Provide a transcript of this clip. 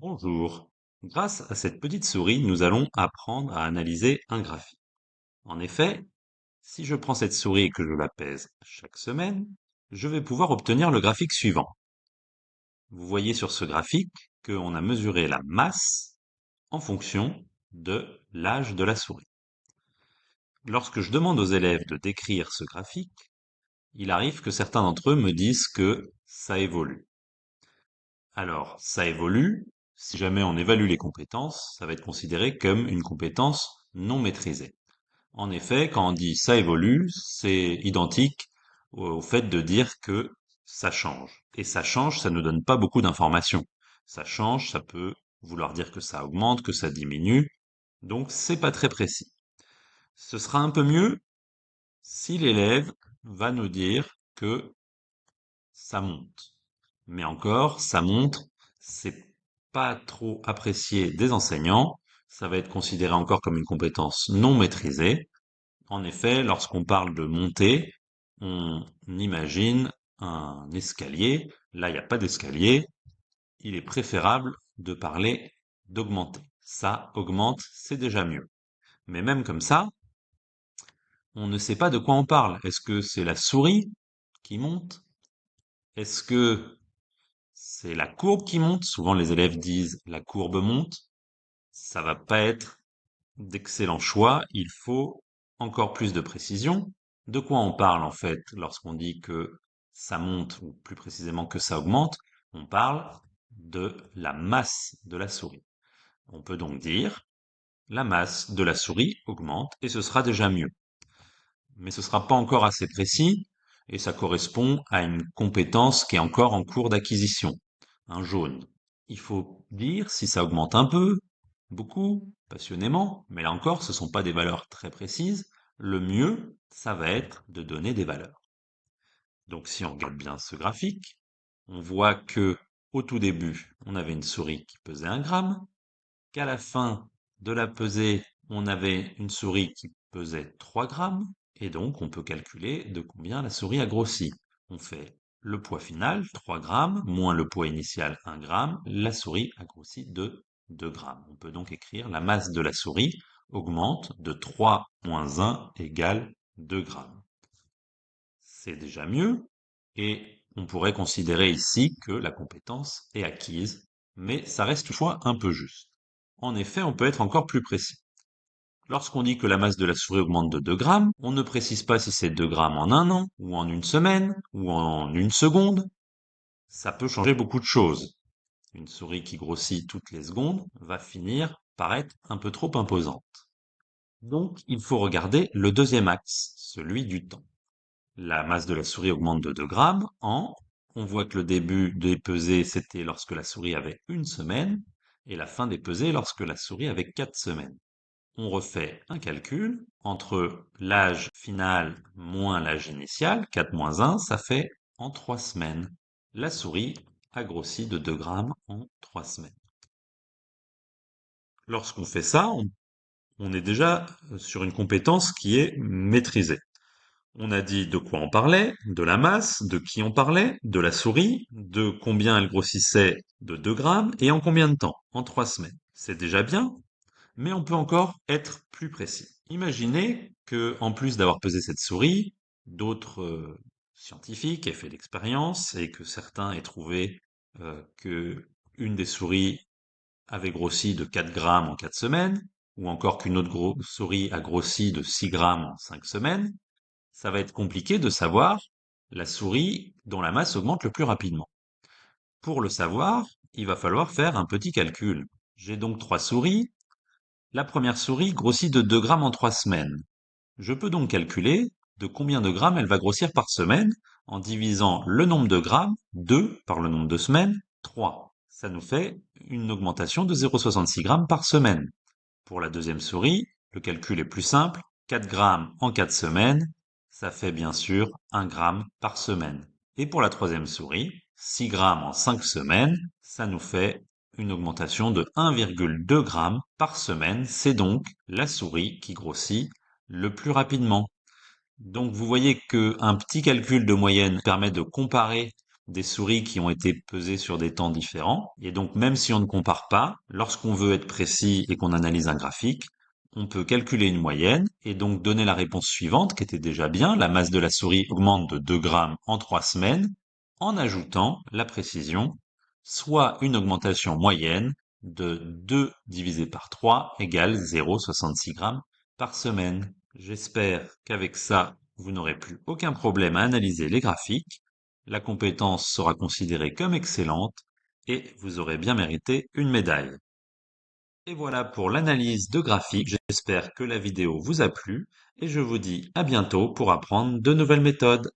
Bonjour. Grâce à cette petite souris, nous allons apprendre à analyser un graphique. En effet, si je prends cette souris et que je la pèse chaque semaine, je vais pouvoir obtenir le graphique suivant. Vous voyez sur ce graphique qu'on a mesuré la masse en fonction de l'âge de la souris. Lorsque je demande aux élèves de décrire ce graphique, il arrive que certains d'entre eux me disent que ça évolue. Alors, ça évolue. Si jamais on évalue les compétences, ça va être considéré comme une compétence non maîtrisée. En effet, quand on dit ça évolue, c'est identique au fait de dire que ça change. Et ça change, ça ne donne pas beaucoup d'informations. Ça change, ça peut vouloir dire que ça augmente, que ça diminue. Donc, c'est pas très précis. Ce sera un peu mieux si l'élève va nous dire que ça monte. Mais encore, ça montre, c'est pas trop apprécié des enseignants, ça va être considéré encore comme une compétence non maîtrisée. En effet, lorsqu'on parle de monter, on imagine un escalier. Là, il n'y a pas d'escalier. Il est préférable de parler d'augmenter. Ça augmente, c'est déjà mieux. Mais même comme ça, on ne sait pas de quoi on parle. Est-ce que c'est la souris qui monte? Est-ce que c'est la courbe qui monte? Souvent, les élèves disent la courbe monte. Ça va pas être d'excellents choix. Il faut encore plus de précision. De quoi on parle en fait lorsqu'on dit que ça monte, ou plus précisément que ça augmente? On parle de la masse de la souris. On peut donc dire la masse de la souris augmente et ce sera déjà mieux. Mais ce sera pas encore assez précis et ça correspond à une compétence qui est encore en cours d'acquisition. Un jaune. Il faut dire si ça augmente un peu, beaucoup, passionnément, mais là encore, ce sont pas des valeurs très précises. Le mieux, ça va être de donner des valeurs. Donc si on regarde bien ce graphique, on voit que au tout début, on avait une souris qui pesait 1 gramme, qu'à la fin de la pesée, on avait une souris qui pesait 3 grammes, et donc on peut calculer de combien la souris a grossi. On fait le poids final, 3 grammes, moins le poids initial, 1 gramme, la souris a grossi de 2 grammes. On peut donc écrire la masse de la souris augmente de 3 moins 1 égale 2 grammes. C'est déjà mieux, et on pourrait considérer ici que la compétence est acquise, mais ça reste toutefois un peu juste. En effet, on peut être encore plus précis. Lorsqu'on dit que la masse de la souris augmente de 2 grammes, on ne précise pas si c'est 2 grammes en un an, ou en une semaine, ou en une seconde. Ça peut changer beaucoup de choses. Une souris qui grossit toutes les secondes va finir par être un peu trop imposante. Donc, il faut regarder le deuxième axe, celui du temps. La masse de la souris augmente de 2 grammes en, on voit que le début des pesées, c'était lorsque la souris avait une semaine, et la fin des pesées lorsque la souris avait 4 semaines. On refait un calcul entre l'âge final moins l'âge initial, 4 moins 1, ça fait en 3 semaines. La souris a grossi de 2 grammes en 3 semaines. Lorsqu'on fait ça, on est déjà sur une compétence qui est maîtrisée. On a dit de quoi on parlait, de la masse, de qui on parlait, de la souris, de combien elle grossissait de 2 grammes et en combien de temps, en 3 semaines. C'est déjà bien, mais on peut encore être plus précis. Imaginez que, en plus d'avoir pesé cette souris, d'autres scientifiques aient fait l'expérience et que certains aient trouvé que une des souris avait grossi de 4 grammes en 4 semaines, ou encore qu'une autre souris a grossi de 6 grammes en 5 semaines. Ça va être compliqué de savoir la souris dont la masse augmente le plus rapidement. Pour le savoir, il va falloir faire un petit calcul. J'ai donc 3 souris. La première souris grossit de 2 grammes en 3 semaines. Je peux donc calculer de combien de grammes elle va grossir par semaine en divisant le nombre de grammes, 2, par le nombre de semaines, 3. Ça nous fait une augmentation de 0,66 grammes par semaine. Pour la deuxième souris, le calcul est plus simple. 4 grammes en 4 semaines, ça fait bien sûr 1 gramme par semaine. Et pour la troisième souris, 6 grammes en 5 semaines, ça nous fait une augmentation de 1,2 g par semaine. C'est donc la souris qui grossit le plus rapidement. Donc vous voyez qu'un petit calcul de moyenne permet de comparer des souris qui ont été pesées sur des temps différents. Et donc, même si on ne compare pas, lorsqu'on veut être précis et qu'on analyse un graphique, on peut calculer une moyenne et donc donner la réponse suivante, qui était déjà bien. La masse de la souris augmente de 2 grammes en 3 semaines, en ajoutant la précision, soit une augmentation moyenne de 2 divisé par 3 égale 0,66 grammes par semaine. J'espère qu'avec ça, vous n'aurez plus aucun problème à analyser les graphiques. La compétence sera considérée comme excellente et vous aurez bien mérité une médaille. Et voilà pour l'analyse de graphiques. J'espère que la vidéo vous a plu et je vous dis à bientôt pour apprendre de nouvelles méthodes.